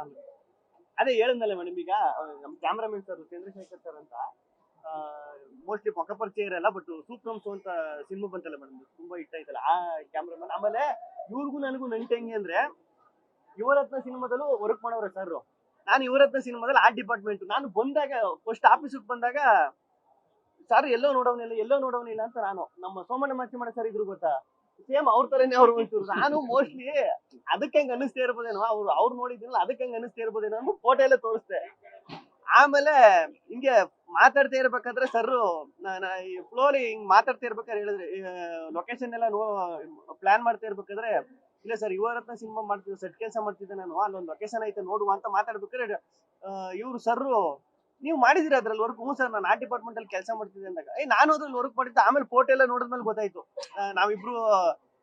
ಆಮೇಲೆ ಅದೇ ಹೇಳಿದ್ನಲ್ಲ ಮೇಡಮ್ ಈಗ ನಮ್ಮ ಕ್ಯಾಮ್ರಾಮನ್ ಸರ್ ಚಂದ್ರಶೇಖರ್ ಸರ್ ಅಂತ ಮೋಸ್ಟ್ಲಿ ಪಕ್ಕ ಪರಿಚಯ ಇರಲ್ಲ ಬಟ್ ಸೂಪ್ರಮ್ಸು ಅಂತ ಸಿನಿಮಾ ಬಂತಲ್ಲ ಮೇಡಮ್ ತುಂಬಾ ಹಿಟ್ ಆಯ್ತಲ್ಲ ಆ ಕ್ಯಾಮ್ರಾಮನ್. ಆಮೇಲೆ ಇವ್ರಿಗೂ ನನಗೂ ನಂಟು ಹೆಂಗೆ ಅಂದ್ರೆ ಯುವರತ್ನ ಸಿನಿಮಾದಲ್ಲೂ ವರ್ಕ್ ಮಾಡೋರೆ ಸರ್. ನಾನು ಯುವರತ್ನ ಸಿನಿಮಾದಲ್ಲಿ ಆರ್ಟ್ ಡಿಪಾರ್ಟ್ಮೆಂಟ್ ನಾನು ಬಂದಾಗ ಫಸ್ಟ್ ಆಫೀಸಿಗೆ ಬಂದಾಗ ಸರ್ ಎಲ್ಲೋ ನೋಡೋನಿಲ್ಲ ಅಂತ ನಾನು ನಮ್ಮ ಸೋಮಣ್ಣ ಮಾಚಿಮಾಡ ಸರ್ ಇದ್ರು ಗೊತ್ತಾ, ಸೇಮ್ ಅವ್ರ ತರನೇ ಅವ್ರು ಒಂಚೂರು. ನಾನು ಮೋಸ್ಟ್ಲಿ ಅದಕ್ಕೆ ಹಂಗ ಅನಿಸ್ತಾ ಇರ್ಬೋದೇನೋ, ಅವ್ರು ನೋಡಿದ್ರಲ್ಲ ಅದಕ್ಕೆ ಹಂಗ ಅನಿಸ್ತಾ ಇರ್ಬೋದೇನೋ ಅಂತ ಫೋಟೋ ಎಲ್ಲ ತೋರಿಸ್ದೆ. ಆಮೇಲೆ ಹಿಂಗೆ ಮಾತಾಡ್ತಾ ಇರ್ಬೇಕಾದ್ರೆ ಸರ್ ಈ ಫ್ಲೋಲಿ ಹಿಂಗ್ ಮಾತಾಡ್ತಾ ಇರ್ಬೇಕಾದ್ರೆ ಹೇಳಿದ್ರೆ ಲೊಕೇಶನ್ ಎಲ್ಲ ಪ್ಲಾನ್ ಮಾಡ್ತಾ ಇರ್ಬೇಕಾದ್ರೆ, ಇಲ್ಲ ಸರ್ ಯುವರತ್ನ ಸಿನಿಮಾ ಮಾಡ್ತಿದ್ದೆ, ಸೆಟ್ ಕೆಲಸ ಮಾಡ್ತಿದ್ದೆ ನಾನು, ಅಲ್ಲೊಂದು ಲೊಕೇಶನ್ ಐತೆ ನೋಡುವ ಅಂತ ಮಾತಾಡ್ಬೇಕಾದ್ರೆ ಇವ್ರು ಸರ್ ನೀವು ಮಾಡಿದಿರ ಅದ್ರಲ್ಲಿ ವರ್ಕ್? ಹ್ಞೂ ಸರ್ ನಾನು ಆ ಡಿಪಾರ್ಟ್ಮೆಂಟ್ ಅಲ್ಲಿ ಕೆಲಸ ಮಾಡ್ತಿದ್ದೆ ಅಂದಾಗ ನಾನು ಅದ್ರಲ್ಲಿ ವರ್ಕ್ ಮಾಡಿದ್ದೆ. ಆಮೇಲೆ ಫೋಟೋ ಎಲ್ಲ ನೋಡಿದ್ಮೇಲೆ ಗೊತ್ತಾಯ್ತು ನಾವಿಬ್ರು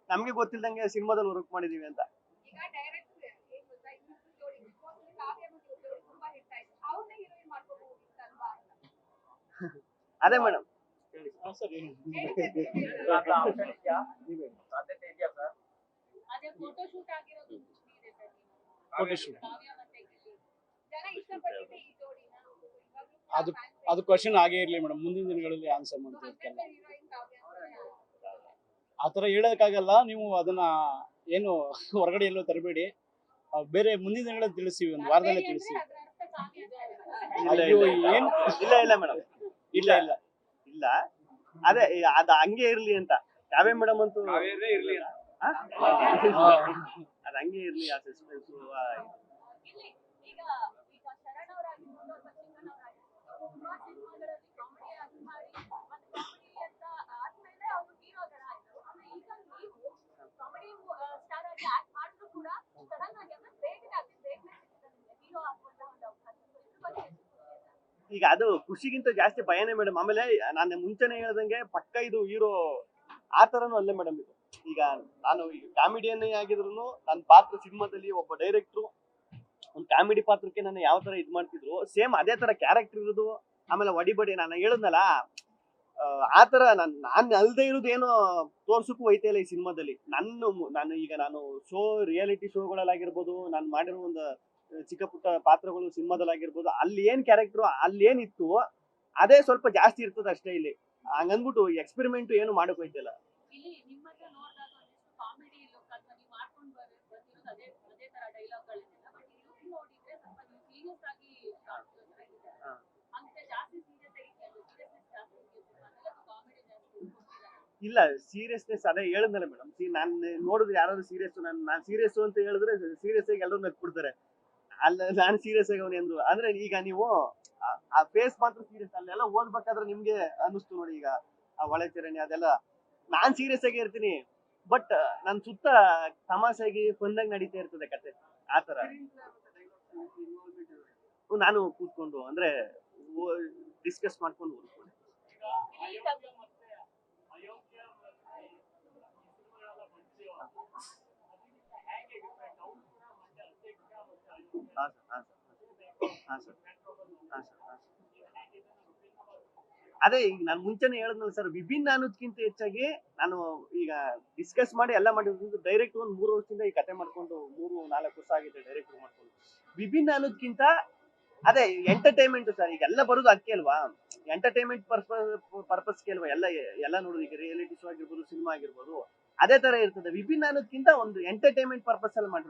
ನಮ್ಗೆ ಗೊತ್ತಿಲ್ದಂಗೆ ಸಿನಿಮಾದಲ್ಲಿ ವರ್ಕ್ ಮಾಡಿದೀವಿ ಅಂತ. ಅದೇ ಮೇಡಮ್ ಅದು ಕ್ವಶನ್ ಆಗೇ ಇರ್ಲಿ ಮೇಡಮ್, ಮುಂದಿನ ದಿನಗಳಲ್ಲಿ ಆನ್ಸರ್ ಮಾಡ್ತೀವಿ. ಆತರ ಹೇಳಕ್ಕಾಗಲ್ಲ, ನೀವು ಅದನ್ನ ಏನು ಹೊರಗಡೆ ಎಲ್ಲೋ ತರಬೇಡಿ, ಬೇರೆ ಮುಂದಿನ ದಿನಗಳಲ್ಲಿ ತಿಳಿಸ್ತೀವಿ, ಒಂದು ವಾರದಲ್ಲೇ ತಿಳಿಸ್ತೀವಿ. ಅಯ್ಯೋ ಏನ್ ಇಲ್ಲ ಮೇಡಮ್ ಇಲ್ಲ ಅದೇ ಅದ ಹಂಗೆ ಇರ್ಲಿ ಅಂತ. ಕಾವ್ಯ ಮೇಡಮ್ ಅಂತೂ ಅದ ಹಂಗೆ ಇರ್ಲಿ ಆ ಸಸ್ಪೆನ್ಸ್. ಈಗ ಅದು ಖುಷಿಗಿಂತ ಜಾಸ್ತಿ ಭಯನೇ ಮೇಡಮ್. ಆಮೇಲೆ ನಾನು ಮುಂಚೆನೆ ಹೇಳ್ದಂಗೆ ಪಕ್ಕ ಇದು ಹೀರೋ ಆ ತರನು ಅಲ್ಲೇ ಮೇಡಮ್. ಇದು ಈಗ ನಾನು ಈಗ ಕಾಮಿಡಿಯನ್ ಆಗಿದ್ರು ನನ್ನ ಪಾತ್ರ ಸಿನಿಮಾದಲ್ಲಿ ಒಬ್ಬ ಡೈರೆಕ್ಟ್ರು ಒಂದು ಕಾಮಿಡಿ ಪಾತ್ರಕ್ಕೆ ನಾನು ಯಾವ ತರ ಇದ್ ಮಾಡ್ತಿದ್ರು ಸೇಮ್ ಅದೇ ತರ ಕ್ಯಾರೆಕ್ಟರ್ ಇರೋದು. ಆಮೇಲೆ ಒಡಿಬಡಿ ನಾನು ಹೇಳಿದ್ನಲ್ಲ ಆ ತರ ನಾನು ಅಲ್ದೇ ಇರೋದು ಏನೋ ತೋರ್ಸಕ್ಕೂ ಹೋಯ್ತಾ ಇಲ್ಲ ಈ ಸಿನಿಮಾದಲ್ಲಿ. ನಾನು ಶೋ ರಿಯಾಲಿಟಿ ಶೋಗಳಲ್ಲಾಗಿರ್ಬೋದು, ನಾನು ಮಾಡಿರೋ ಒಂದು ಚಿಕ್ಕ ಪುಟ್ಟ ಪಾತ್ರಗಳು ಸಿನಿಮಾದಲ್ಲಾಗಿರ್ಬೋದು, ಅಲ್ಲಿ ಏನ್ ಕ್ಯಾರೆಕ್ಟರ್ ಅಲ್ಲಿ ಏನಿತ್ತು ಅದೇ ಸ್ವಲ್ಪ ಜಾಸ್ತಿ ಇರ್ತದೆ ಅಷ್ಟೇ. ಇಲ್ಲಿ ಹಂಗನ್ಬಿಟ್ಟು ಎಕ್ಸ್ಪೆರಿಮೆಂಟ್ ಏನು ಮಾಡಕ್ ಹೋಯ್ತಿಲ್ಲ. ಇಲ್ಲ ಸೀರಿಯಸ್ನೆಸ್ ಅದೇ ಹೇಳಿದ್ನಲ್ಲ ಮೇಡಮ್. ನಾನು ನೋಡಿದ್ರೆ ಯಾರಾದ್ರು ಸೀರಿಯಸ್ ನಾನು ಸೀರಿಯಸ್ ಅಂತ ಹೇಳಿದ್ರೆ ಸೀರಿಯಸ್ ಆಗಿ ಎಲ್ಲರೂ ನಗ್ಬಿಡ್ತಾರೆ. ಅಲ್ಲ ನಾನು ಸೀರಿಯಸ್ ಆಗಿ ಅವನು ಎಂದ್ರು ಅಂದ್ರೆ ಈಗ ನೀವು ಆ ಫೇಸ್ ಮಾತ್ರ ಸೀರಿಯಸ್, ಅಲ್ಲೆಲ್ಲ ಓದ್ಬೇಕಾದ್ರೆ ನಿಮ್ಗೆ ಅನ್ನಿಸ್ತು ನೋಡಿ ಈಗ ಆ ಒಳಚರಣೆ ಅದೆಲ್ಲ ನಾನ್ ಸೀರಿಯಸ್ ಆಗಿ ಇರ್ತೀನಿ, ಬಟ್ ನನ್ ಸುತ್ತ ತಮಾಷೆಯಾಗಿ ಫನ್ನಾಗಿ ನಡೀತಾ ಇರ್ತದೆ ಕತೆ ಆತರ. ನಾನು ಕೂತ್ಕೊಂಡು ಅಂದ್ರೆ ಡಿಸ್ಕಸ್ ಮಾಡ್ಕೊಂಡು ಓದ್ಕೊಂಡು. ಅದೇ ಈಗ ನಾನು ಮುಂಚೆನೆ ಹೇಳಿದ್ನಲ್ಲ ಸರ್, ವಿಭಿನ್ನ ಅನ್ನೋದಕ್ಕಿಂತ ಹೆಚ್ಚಾಗಿ ನಾನು ಈಗ ಡಿಸ್ಕಸ್ ಮಾಡಿ ಎಲ್ಲ ಮಾಡಿರೋದು ಡೈರೆಕ್ಟ್ ಒಂದು 3 ವರ್ಷದಿಂದ ಈ ಕತೆ ಮಾಡ್ಕೊಂಡು 3-4 ವರ್ಷ ಆಗಿದೆ ಡೈರೆಕ್ಟ್ ಮಾಡ್ಕೊಂಡು. ವಿಭಿನ್ನ ಅನ್ನೋದಕ್ಕಿಂತ ಅದೇ ಎಂಟರ್ಟೈನ್ಮೆಂಟ್ ಸರ್. ಈಗ ಎಲ್ಲ ಬರೋದು ಅದಕ್ಕೆ ಅಲ್ವಾ, ಎಂಟರ್ಟೈನ್ಮೆಂಟ್ ಪರ್ಪಸ್ಗೆ ಅಲ್ವಾ ಎಲ್ಲ ನೋಡೋದು. ಈಗ ರಿಯಾಲಿಟಿ ಶೋ ಆಗಿರ್ಬೋದು, ಸಿನಿಮಾ ಆಗಿರ್ಬೋದು, ಅದೇ ತರ ಇರ್ತದೆ. ವಿಭಿನ್ನ ಅನ್ನೋದಕ್ಕಿಂತ ಒಂದು ಎಂಟರ್ಟೈನ್ಮೆಂಟ್ ಪರ್ಪಸ್ ಅಲ್ಲಿ ಮಾಡಿರೋದು.